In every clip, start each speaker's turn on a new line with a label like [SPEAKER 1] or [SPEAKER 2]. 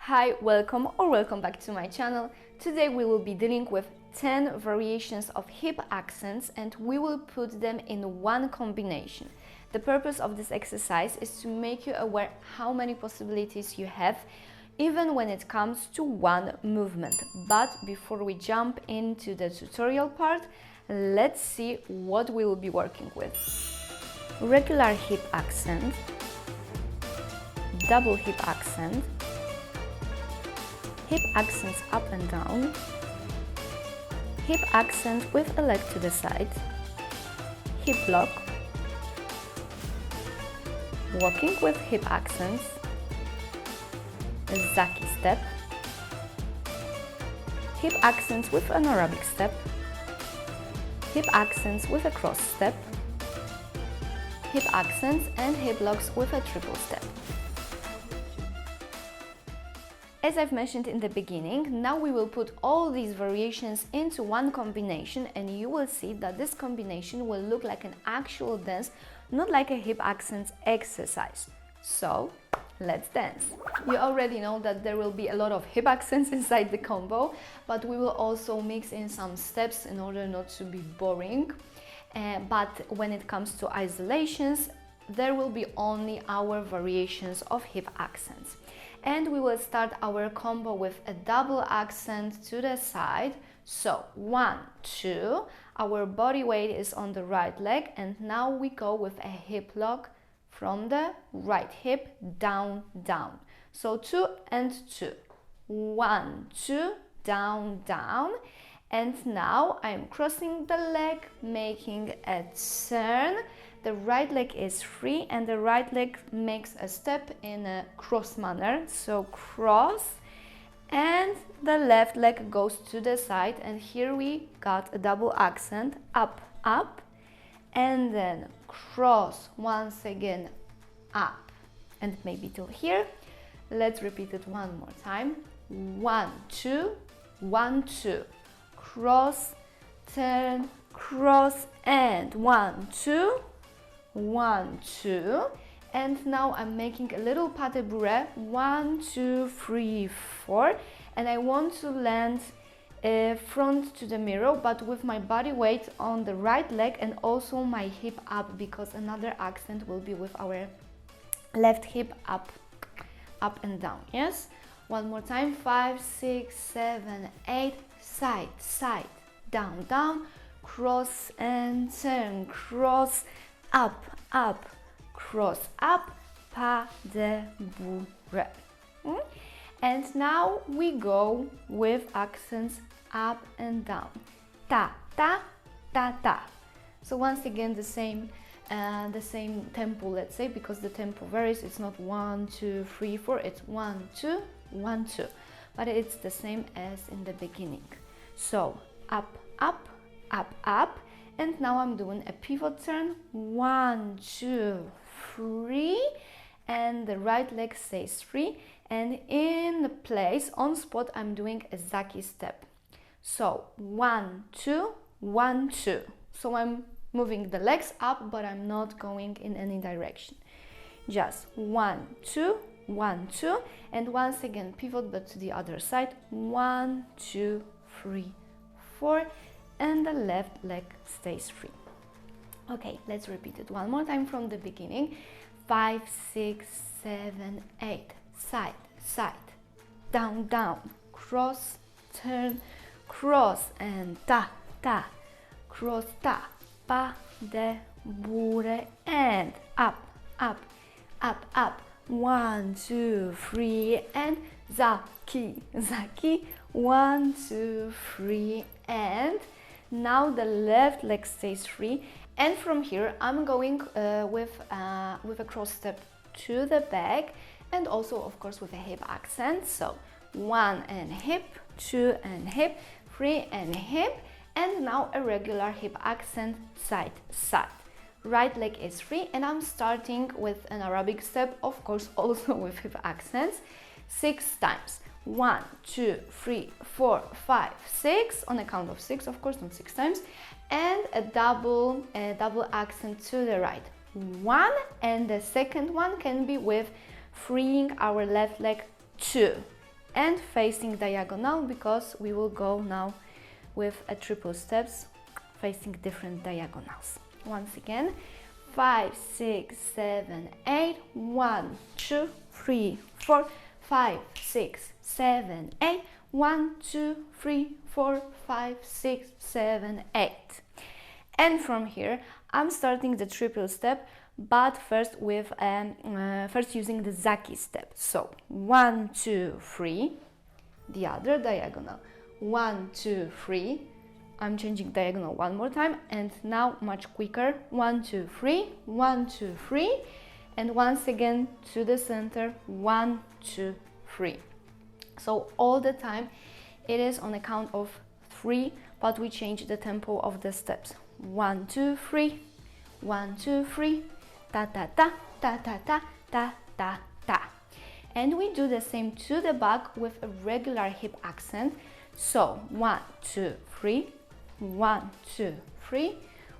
[SPEAKER 1] Hi, welcome or welcome back to my channel. Today we will be dealing with 10 variations of hip accents and we will put them in one combination. The purpose of this exercise is to make you aware how many possibilities you have even when it comes to one movement. But before we jump into the tutorial part, let's see what we will be working with. Regular hip accent, double hip accent, hip accents up and down, hip accent with a leg to the side, hip lock, walking with hip accents, a Zaki step, hip accents with an Arabic step, hip accents with a cross step, hip accents and hip locks with a triple step. As I've mentioned in the beginning, now we will put all these variations into one combination and you will see that this combination will look like an actual dance, not like a hip accents exercise. So, let's dance. You already know that there will be a lot of hip accents inside the combo, but we will also mix in some steps in order not to be boring. But when it comes to isolations, there will be only our variations of hip accents. And we will start our combo with a double accent to the side. So 1, 2, our body weight is on the right leg and now we go with a hip lock from the right hip down, down. So 2 and 2, 1, 2, down, down. And now I'm crossing the leg, making a turn. The right leg is free and the right leg makes a step in a cross manner. So cross and the left leg goes to the side and here we got a double accent, up, up, and then cross once again, up, and maybe till here. Let's repeat it one more time. 1, 2, 1, 2. Cross, turn, cross, and 1, 2, 1, 2. And now I'm making a little pas de bourrée, 1, 2, 3, 4. And I want to land front to the mirror, but with my body weight on the right leg and also my hip up, because another accent will be with our left hip up, up and down. Yes? One more time. 5, 6, 7, 8. Side, side, down, down, cross and turn, cross, up, up, cross, up, pas de bourrée. And now we go with accents up and down. Ta, ta, ta, ta. So once again the same tempo, let's say, because the tempo varies. It's not 1, 2, 3, 4. It's 1, 2, 1, 2. But it's the same as in the beginning. So up, up, up, up, and now I'm doing a pivot turn. 1, 2, 3, and the right leg stays free. And in the place, on spot, I'm doing a Zaki step. So 1, 2, 1, 2. So I'm moving the legs up, but I'm not going in any direction. Just 1, 2, 1, 2, and once again pivot, but to the other side. 1, 2, 3, 4, and the left leg stays free. Okay, let's repeat it one more time from the beginning. 5, 6, 7, 8. Side, side, down, down, cross, turn, cross, and ta, ta, cross, ta, pas de bourrée, and up, up, up, up. 1, 2, 3, and Zaki, Zaki. 1, 2, 3, and now the left leg stays free. And from here I'm going with a cross step to the back and also of course with a hip accent. So 1 and hip, 2 and hip, 3 and hip, and now a regular hip accent, side, side. Right leg is free and I'm starting with an Arabic step, of course also with hip accents, 6 times. 1, 2, 3, 4, 5, 6 on a count of 6, of course, not 6 times, and a double accent to the right. 1, and the second one can be with freeing our left leg 2. and facing diagonal, because we will go now with a triple steps facing different diagonals. Once again, 5, 6, 7, 8, 1, 2, 3, 4, 5, 6, 7, 8, 1, 2, 3, 4, 5, 6, 7, 8. And from here, I'm starting the triple step, but first with first using the Zaki step. So 1, 2, 3, the other diagonal. 1, 2, 3. I'm changing diagonal one more time, and now much quicker. 1, 2, 3, 1, 2, 3, and once again to the center. 1, 2, 3. So all the time it is on a count of 3, but we change the tempo of the steps. 1, 2, 3, 1, 2, 3, ta ta ta ta ta ta ta ta ta. And we do the same to the back with a regular hip accent. So 1, 2, 3, 1, 2, 3,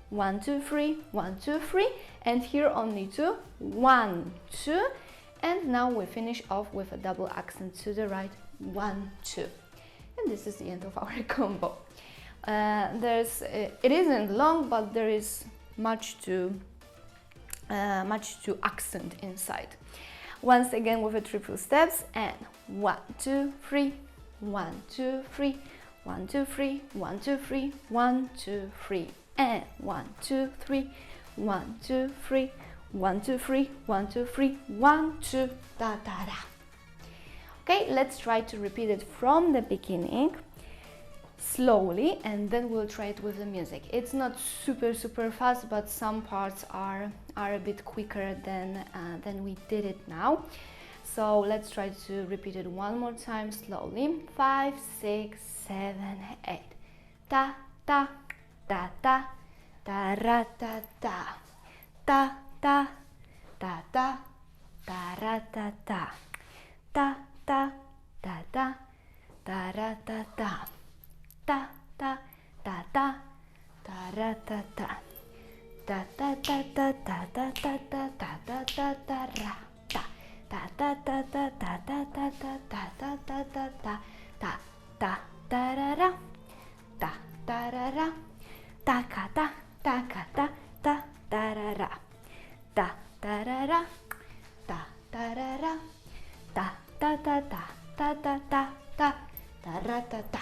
[SPEAKER 1] 1, 2, 3, 1, 2, 3, and here only 2, 1, 2, and now we finish off with a double accent to the right, 1, 2, and this is the end of our combo. It isn't long, but there is much to accent inside. Once again with a triple steps, and 1, 2, 3, 1, 2, 3, 1, 2, 3, 1, 2, 3, 1, 2, 3, and 1, 2, 3, 1, 2, 3, 1, 2, 3, 1, 2, 3, 1, 2, da da da. Okay, let's try to repeat it from the beginning slowly, and then we'll try it with the music. It's not super fast, but some parts are a bit quicker than we did it now. So let's try to repeat it one more time slowly. 5, 6, 7, 8. Ta ta ta ta ta ra ta ta ta ta ta ta ta ra ta ta ta ta ta ta ta ra ta ta ta ta ta ta ta ra ta ta ta ta ta ta ta ta ta ta ta ta ta ra ta ta ta ta ta ta ta ta ta ta ta ta ta ta ta ta ra ra ta ta ra ra ta ka ta ka ta ta ta ra ra ta ta ra ra ta ta ra ra ta ta ta ta ta ta ta ta ta ra ta ta.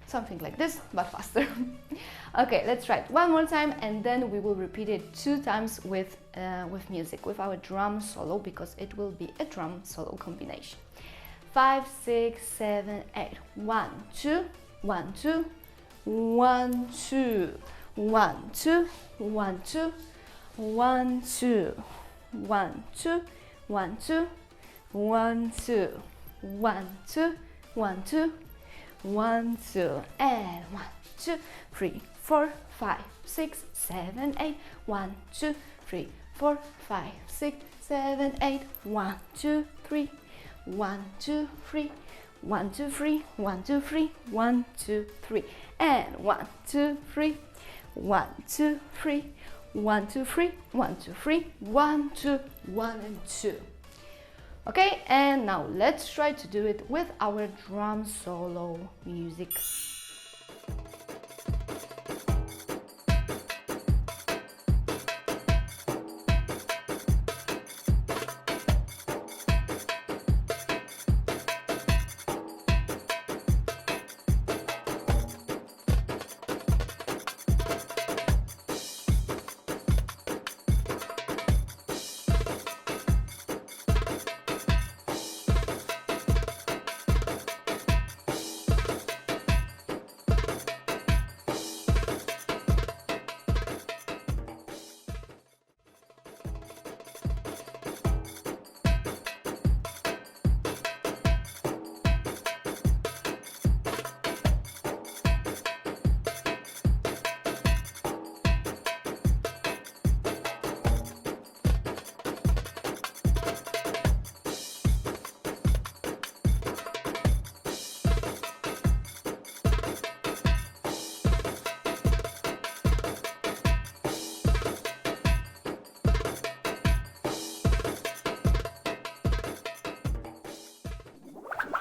[SPEAKER 1] Something like this, but faster. Okay, let's try it one more time, and then we will repeat it 2 times with music, with our drum solo, because it will be a drum solo combination. 5, 6, 7, 8. 1, 2, 1, 2, 1, 2, 1, 2, 1, 2, 1, 2, 1, 2, 1, 2, 1, 2, 1, 2, 1, 2, 1, 2, and 1, 2, 3, 4, 5, 6, 7, 8. 1, 2, 3, 4, 5, 6, 7, 8. 1, 2, 3, 1, 2, 3, 1, 2, 3, 1, 2, 3, 1, 2, 3, and 1, 2, 3, 1, 2, 3, 1, 2, 3, 1, 2, 3, 1, 2, 1, and 2. Okay, and now let's try to do it with our drum solo music.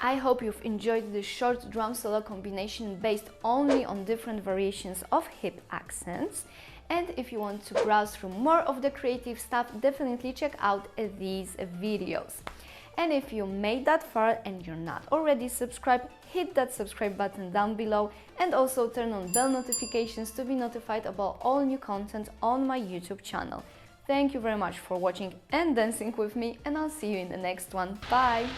[SPEAKER 1] I hope you've enjoyed this short drum solo combination based only on different variations of hip accents. And if you want to browse through more of the creative stuff, definitely check out these videos. And if you made that far and you're not already subscribed, hit that subscribe button down below and also turn on bell notifications to be notified about all new content on my YouTube channel. Thank you very much for watching and dancing with me, and I'll see you in the next one. Bye!